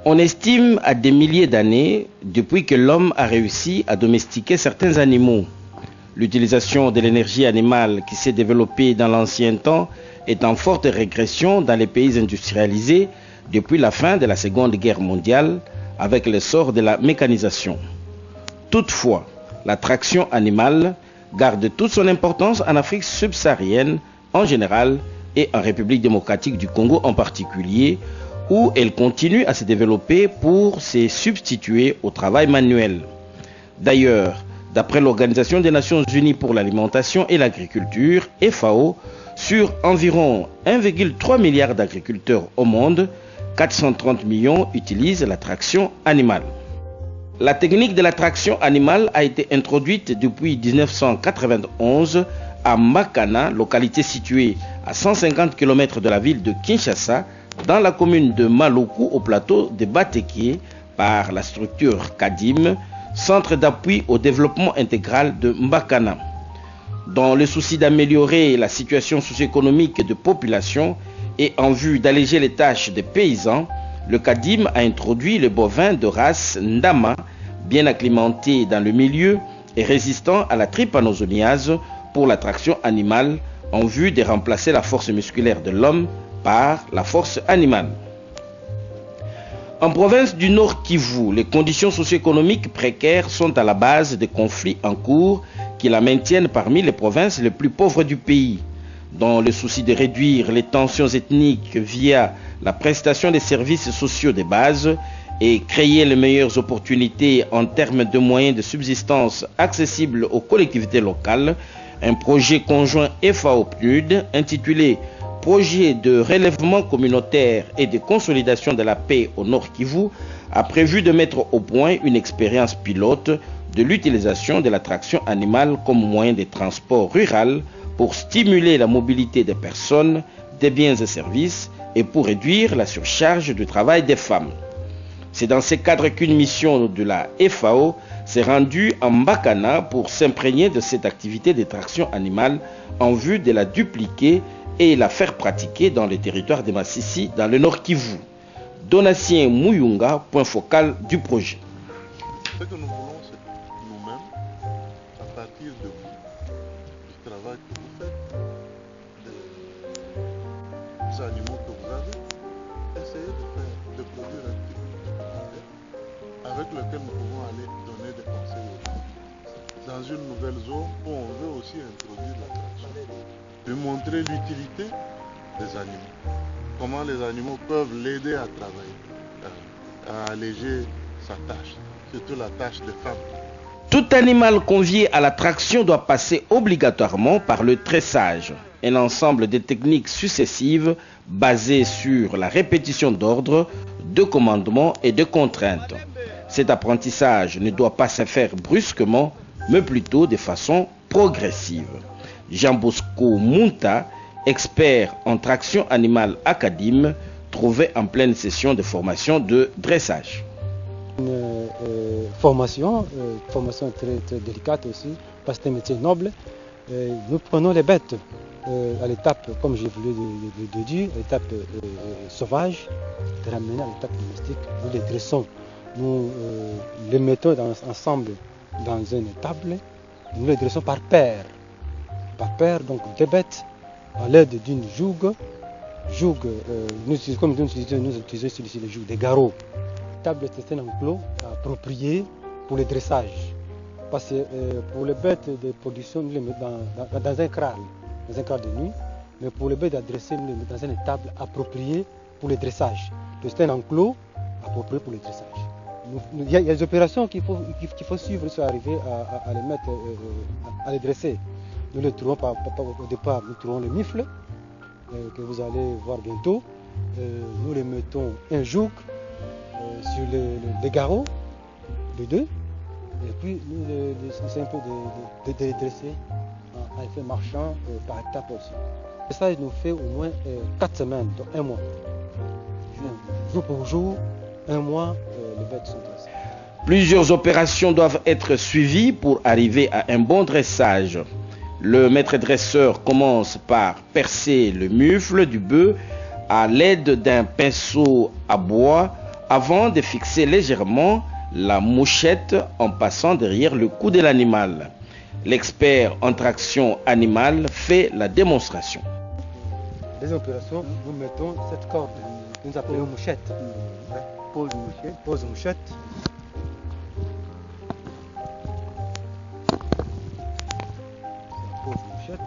On estime à des milliers d'années depuis que l'homme a réussi à domestiquer certains animaux. L'utilisation de l'énergie animale qui s'est développée dans l'ancien temps est en forte régression dans les pays industrialisés depuis la fin de la Seconde Guerre mondiale avec l'essor de la mécanisation. Toutefois, la traction animale garde toute son importance en Afrique subsaharienne en général et en République démocratique du Congo en particulier, où elle continue à se développer pour se substituer au travail manuel. D'ailleurs, d'après l'Organisation des Nations Unies pour l'alimentation et l'agriculture, FAO, sur environ 1,3 milliard d'agriculteurs au monde, 430 millions utilisent la traction animale. La technique de la traction animale a été introduite depuis 1991 à Makana, localité située à 150 km de la ville de Kinshasa, dans la commune de Maluku au plateau de Bateké, par la structure CADIM, Centre d'appui au développement intégral de Mbakana. Dans le souci d'améliorer la situation socio-économique de population et en vue d'alléger les tâches des paysans, le CADIM a introduit le bovin de race Ndama, bien acclimaté dans le milieu et résistant à la trypanosomiase pour la traction animale en vue de remplacer la force musculaire de l'homme par la force animale. En province du Nord Kivu, les conditions socio-économiques précaires sont à la base des conflits en cours qui la maintiennent parmi les provinces les plus pauvres du pays. Dans le souci de réduire les tensions ethniques via la prestation des services sociaux de base et créer les meilleures opportunités en termes de moyens de subsistance accessibles aux collectivités locales, un projet conjoint FAO-PNUD intitulé Projet de relèvement communautaire et de consolidation de la paix au Nord Kivu a prévu de mettre au point une expérience pilote de l'utilisation de la traction animale comme moyen de transport rural pour stimuler la mobilité des personnes, des biens et services et pour réduire la surcharge du travail des femmes. C'est dans ce cadre qu'une mission de la FAO s'est rendue en Mbakana pour s'imprégner de cette activité de traction animale en vue de la dupliquer et la faire pratiquer dans les territoires de Massissi, dans le Nord Kivu. Donatien Muyunga, point focal du projet. Ce que nous voulons, c'est nous-mêmes, à partir de vous, du travail que vous faites, des animaux que vous avez, essayer de produire un petit documentaire avec lequel nous pouvons aller donner des conseils aux gens dans une nouvelle zone où on veut aussi introduire la traction. De montrer l'utilité des animaux, comment les animaux peuvent l'aider à travailler, à alléger sa tâche, surtout la tâche des femmes. Tout animal convié à la traction doit passer obligatoirement par le tressage, un ensemble de techniques successives basées sur la répétition d'ordres, de commandements et de contraintes. Cet apprentissage ne doit pas se faire brusquement, mais plutôt de façon progressive. Jean Bosco Munta, expert en traction animale à CADIM, trouvé en pleine session de formation de dressage. Une formation très délicate aussi, parce que c'est un métier noble. Nous prenons les bêtes à l'étape, comme je voulais le dire, l'étape sauvage, de ramener à l'étape domestique. Nous les dressons, nous les mettons ensemble dans une table, nous les dressons par paire. Donc des bêtes à l'aide d'une jougue, comme nous utilisons ici les jougs, des garrots. Table c'est un enclos approprié pour le dressage. Parce que pour les bêtes de production, nous les mettons dans un kraal de nuit, mais pour les bêtes à dresser, nous les mettons dans une table appropriée pour le dressage. C'est un enclos approprié pour le dressage. Il y a des opérations qu'il faut suivre pour arriver à les mettre, à les dresser. Nous le trouvons au départ, nous trouvons le mufle que vous allez voir bientôt. Nous les mettons un joug sur les garrots, les deux, et puis nous essayons un peu de les dresser en effet marchant par étapes aussi. Et ça, il nous fait au moins 4 semaines, donc 1 mois. Jour pour jour, 1 mois, les bêtes sont dressées. Plusieurs opérations doivent être suivies pour arriver à un bon dressage. Le maître dresseur commence par percer le mufle du bœuf à l'aide d'un pinceau à bois avant de fixer légèrement la mouchette en passant derrière le cou de l'animal. L'expert en traction animale fait la démonstration. Les opérations, nous mettons cette corde que nous appelons mouchette. Pose mouchette. Pose mouchette. Pose mouchette.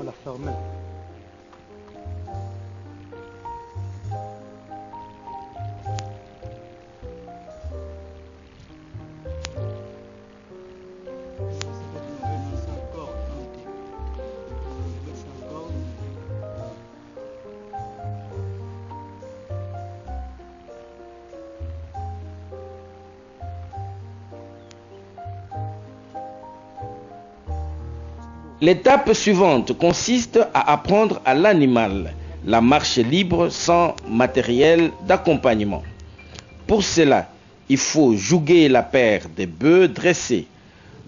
La fermer. L'étape suivante consiste à apprendre à l'animal la marche libre sans matériel d'accompagnement. Pour cela, il faut jouguer la paire des bœufs dressés.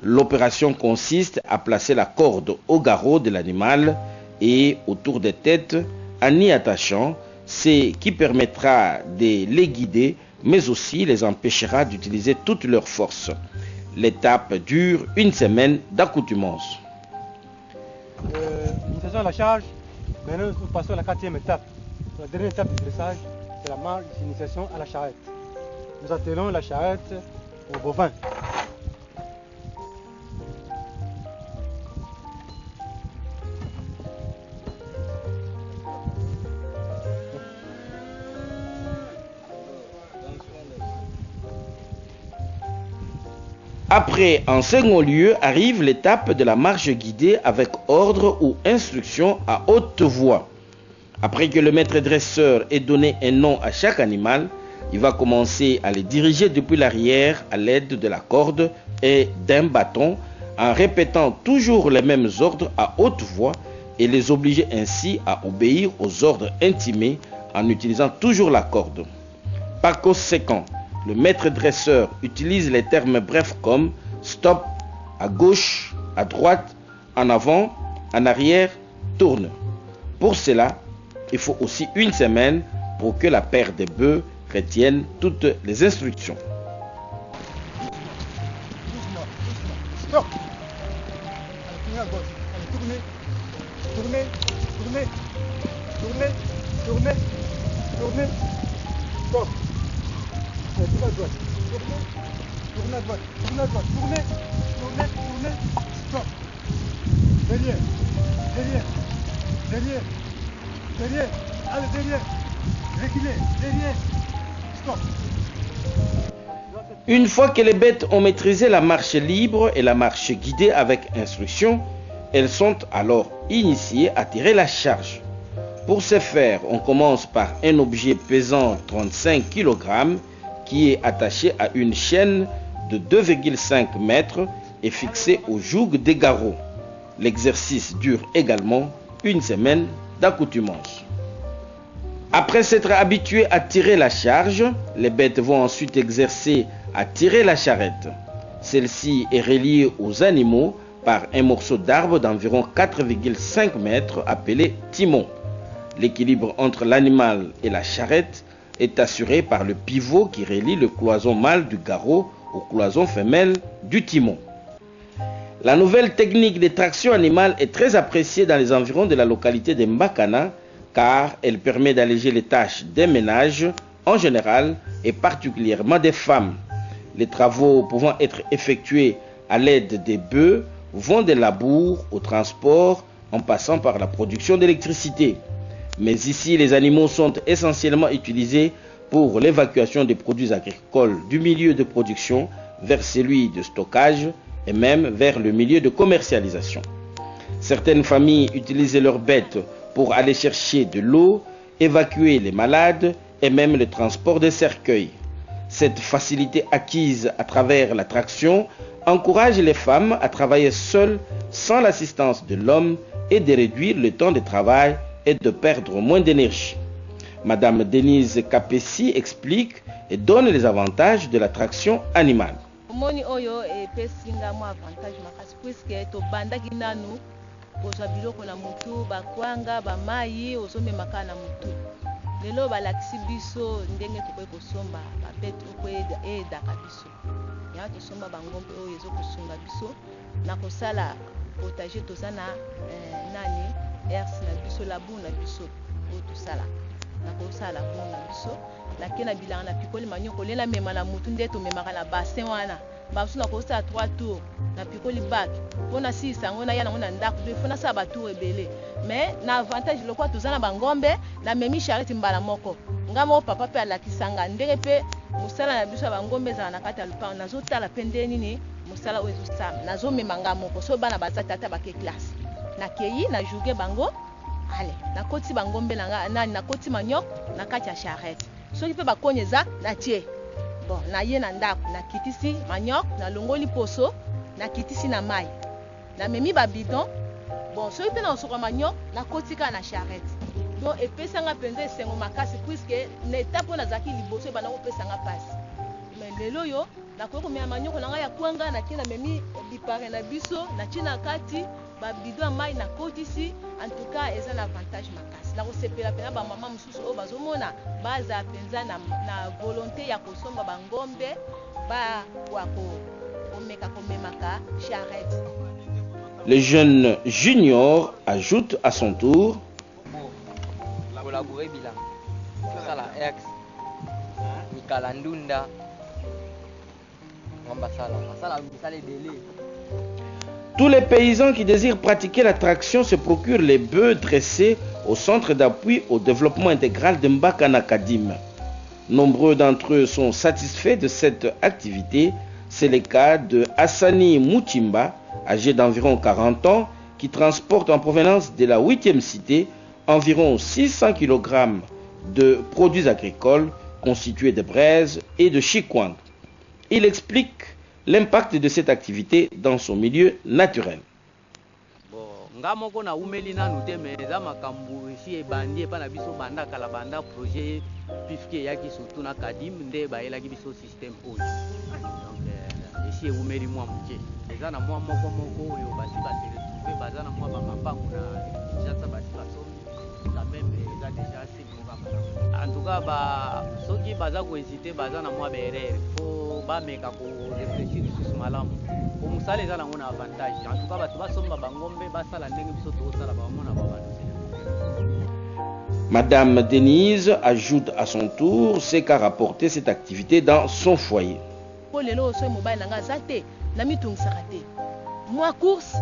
L'opération consiste à placer la corde au garrot de l'animal et autour des têtes en y attachant, ce qui permettra de les guider, mais aussi les empêchera d'utiliser toute leur force. L'étape dure 1 semaine d'accoutumance. Nous faisons la charge, maintenant nous passons à la 4e étape. La dernière étape du dressage, c'est la marche d'initiation à la charrette. Nous attelons la charrette au bovin. Après, en second lieu, arrive l'étape de la marche guidée avec ordre ou instruction à haute voix. Après que le maître dresseur ait donné un nom à chaque animal, il va commencer à les diriger depuis l'arrière à l'aide de la corde et d'un bâton en répétant toujours les mêmes ordres à haute voix et les obliger ainsi à obéir aux ordres intimés en utilisant toujours la corde. Par conséquent, le maître dresseur utilise les termes brefs comme stop, à gauche, à droite, en avant, en arrière, tourne. Pour cela, il faut aussi 1 semaine pour que la paire des bœufs retienne toutes les instructions. Stop. Tournez à gauche. Tournez. Tournez. Tournez. Tournez. Tournez. Tournez. Stop. Tournez à droite. Tournez à droite. Tournez à droite. Tournez. Tournez. Tournez. Stop. Derrière. Derrière. Derrière. Derrière. Allez, derrière. Reculez. Derrière. Stop. Une fois que les bêtes ont maîtrisé la marche libre et la marche guidée avec instruction, elles sont alors initiées à tirer la charge. Pour ce faire, on commence par un objet pesant 35 kg qui est attaché à une chaîne de 2,5 mètres et fixé au joug des garrots. L'exercice dure également 1 semaine d'accoutumance. Après s'être habitués à tirer la charge, les bêtes vont ensuite exercer à tirer la charrette. Celle-ci est reliée aux animaux par un morceau d'arbre d'environ 4,5 mètres appelé timon. L'équilibre entre l'animal et la charrette est assuré par le pivot qui relie le cloison mâle du garrot au cloison femelle du timon. La nouvelle technique de traction animale est très appréciée dans les environs de la localité de Mbakana car elle permet d'alléger les tâches des ménages en général et particulièrement des femmes. Les travaux pouvant être effectués à l'aide des bœufs vont des labours au transport en passant par la production d'électricité. Mais ici, les animaux sont essentiellement utilisés pour l'évacuation des produits agricoles du milieu de production vers celui de stockage et même vers le milieu de commercialisation. Certaines familles utilisent leurs bêtes pour aller chercher de l'eau, évacuer les malades et même le transport des cercueils. Cette facilité acquise à travers la traction encourage les femmes à travailler seules sans l'assistance de l'homme et de réduire le temps de travail et de perdre moins d'énergie. Madame Denise Kapesi explique et donne les avantages de la traction animale. Moni oyo epesinga mo avantage makasi puisque to bandaki nanu kozwa biloko na mutu bakwanga bamayi ozomemaka na mutu. Lelo balakisi biso ndenge tokoki kosomba babete okoyedaka biso. Ya tosomba bangombe oyo ezokosunga biso na kosala potager toza na nani herse na biso labu na biso oyo tosala na kosala labu na biso nakena bilanga na pikoli manyoko lela mema na mutu nde tomemaka na bassin wana basu na kosala 3 tours na pikoli bak mpona sisa yango na ya nango na ndako do ifona sala batour ebele mais na avantage lokwa toza na bangombe na memi charrette mbala moko nga moko papa mpe alakisanga ndenge mpe mosala na biso ya bangombe ezala na kati ya lupango nazotala mpe nde nini mosala oyo ezosala nazomema nga moko so bana baza tata bake classe nakei na jourge bango ale nakoti bangombe nani nakoti maniok na kati ya charrette soki mpe bakonya eza natie bon naye na ndako nakitisi maniok nalongoli poso nakitisi na mai namemi babidon bon soki mpe nakosoka maniok nakoti kaka na charrette donc epesanga mpenza esengo makasi puiske na etape oyo nazalaki liboso ebanda kopesanga mpasi mais lelo oyo nakoki komema manioko na ngai ya kwanga nakie namemi bipare na biso natie na kati babido ya mai nakotisi en tout cas eza na avantage makasi nakosepela mpenza bamama mosusu oyo bazomona bazala mpenza na volonté ya kosomba bangombe komeka komemaka charrette. Le jeune Junior ajoute à son tour collaborer bilan sala ex mikalandunda Tous les paysans qui désirent pratiquer la traction se procurent les bœufs dressés au centre d'appui au développement intégral de Mbakana Kadim. Nombreux d'entre eux sont satisfaits de cette activité. C'est le cas de Hassani Moutimba, âgé d'environ 40 ans, qui transporte en provenance de la 8e cité environ 600 kg de produits agricoles constitués de braises et de chikwang. Il explique l'impact de cette activité dans son milieu naturel. Ngamoko na umeli nanu te meza makambu esi ebandi epa na biso banda kala banda projet pifke yaki surtout na Kadim nde bayelaki biso système oyo donc esi umeli mwa moke eza na mwa moko oyo basi bateletrouve baza na mwa bamapangu na Kinshasa basi basomi quand même eza déjà assez moka en tout cas soki baza kohésiter baza na mwa berere fo bameka ko réfléchir lisusu malamu omusala eza nango na avantage en tout cas bato basomba bangombe basala ndenge biso tokosala bamona babanzi. Madame Denise ajoute à son tour ce qu'a rapporté cette activité dans son foyer. Lelo so mobile nanga zate na mitungisaka te mwa course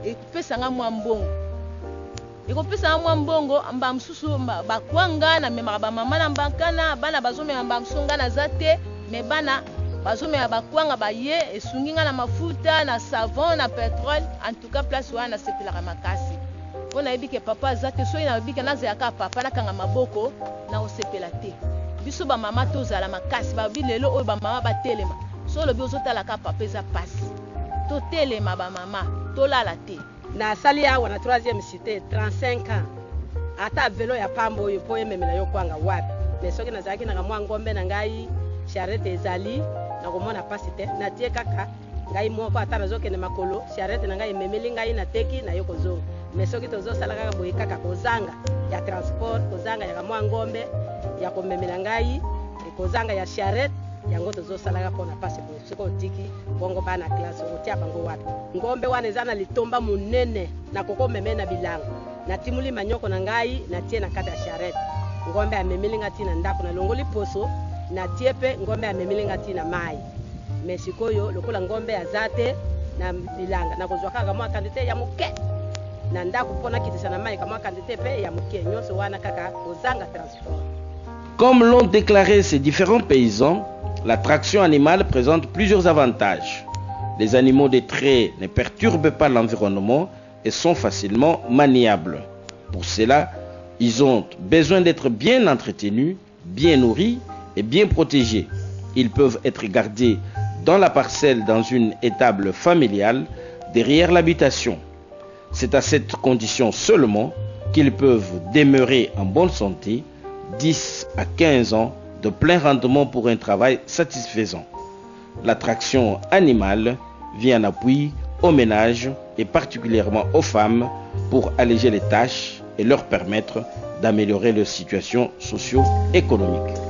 epesanga mwa mbongo ekopesanga mwa mbongo mba msusu bakwanga na memaka bamama na mbakana bana bazomema mba msonga na zate me bana bazomema bakwanga baye esungi nga na mafuta na savon na pétrole en tout cas place wana nasepelaka makasi mpo nayebi ke papa aza te soki nayebi ke nazalaka papa nakanga maboko na kosepela te biso bamama tozala makasi babi lelo oyo bamama batelema so olobi ozotalaka papa eza pasi totelema bamama tolala te nasali awa na 3e cité 35 ans ata velo ya pambo oyo po ememela yo kwanga wapi mais soki nazalaki na mwa ngombe na ngai charrette ezali nakomona pasi te natie kaka ngai moko ata nazokende makolo charrette na ngai ememeli ngai nateki na yo kozonga mais soki tozosala kaka boye kaka kozanga ya transport kozanga ya mwa ngombe ya komemela ngai kozanga ya charrette yango tozosalaka mpona pasi boye soki otiki bongo bana classe otia bango wapi ngombe wana eza na litomba monene na kokomeme na bilanga natimuli manyoko na ngai natie na kati ya charrette ngombe amemeli nga ntina ndako nalongoli poso natie mpe ngombe amemeli nga ntina mai. Me sikoyo lokola ngombe aza te na bilanga nakozwa kaka mwa kandite ya moke na ndako mpona kitisa na mai kamwa kandite mpe ya moke nyonso wana kaka kozanga transport. Comme l'ont déclaré ces différents paysans, la traction animale présente plusieurs avantages. Les animaux de trait ne perturbent pas l'environnement et sont facilement maniables. Pour cela, ils ont besoin d'être bien entretenus, bien nourris et bien protégés. Ils peuvent être gardés dans la parcelle dans une étable familiale derrière l'habitation. C'est à cette condition seulement qu'ils peuvent demeurer en bonne santé 10 à 15 ans de plein rendement pour un travail satisfaisant. La traction animale vient en appui aux ménages et particulièrement aux femmes pour alléger les tâches et leur permettre d'améliorer leur situation socio-économique.